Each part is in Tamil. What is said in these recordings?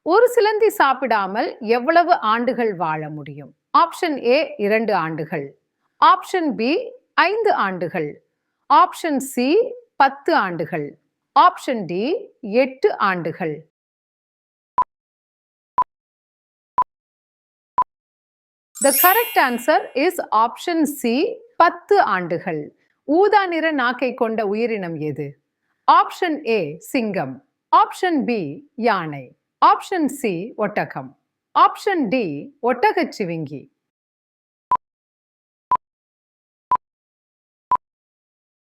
ஒரு சிலந்தி சாப்பிடாமல் எவ்வளவு ஆண்டுகள் வாழ முடியும்? ஆப்ஷன் ஏ 2 ஆண்டுகள், ஆப்ஷன் பி 5 ஆண்டுகள், ஆப்ஷன் சி 10 ஆண்டுகள், ஆப்ஷன் டி 8 ஆண்டுகள். The correct answer is option C 10 ஆண்டுகள். ஊதா நிற நாக்கை கொண்ட உயிரினம் எது? ஆப்ஷன் ஏ சிங்கம், ஆப்ஷன் பி யானை, ஆப்ஷன் சி ஒட்டகம், ஆப்ஷன் டி ஒட்டகச்சிவிங்கி.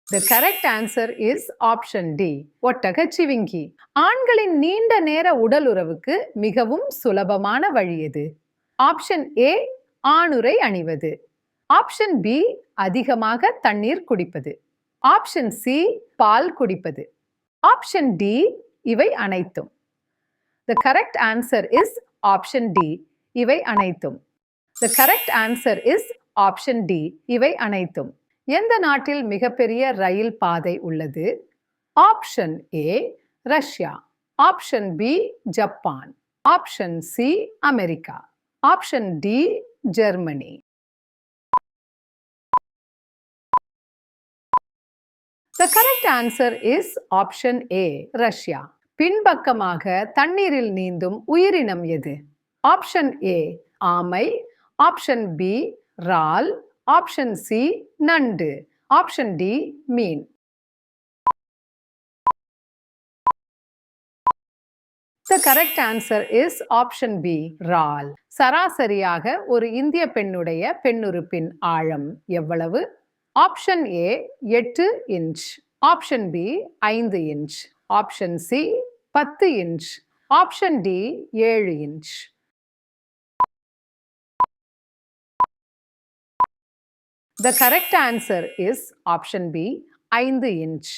The correct answer is option D ஒட்டகச்சிவிங்கி. ஆண்களின் நீண்ட நேர உடலுறவுக்கு மிகவும் சுலபமான வழி எது? ஆப்ஷன் ஏ ஆணுரை அணிவது, ஆப்ஷன் பி அதிகமாக தண்ணீர் குடிப்பது, ஆப்ஷன் சி பால் குடிப்பது, ஆப்ஷன் டி இவை அனைத்தும். The correct answer is option D இவை அனைத்தும். The correct answer is option D இவை அனைத்தும். எந்த நாட்டில் மிகப்பெரிய ரயில் பாதை உள்ளது? Option A Russia, option B Japan, option C America, option D Germany. The correct answer is option A Russia. பின்பக்கமாக தண்ணீரில் நீந்தும் உயிரினம் எது? ஆப்ஷன் ஏ ஆமை, ஆப்ஷன் பி இறால், ஆப்ஷன் சி நண்டு, ஆப்ஷன் டி மீன். The correct answer is option B இறால். சராசரியாக ஒரு இந்திய பெண்ணுடைய பெண்ணுறுப்பின் ஆழம் எவ்வளவு? Option A 8 inch, option B 5 inch, option C 10 inch, option D 7 inch. The correct answer is option B 5 inch.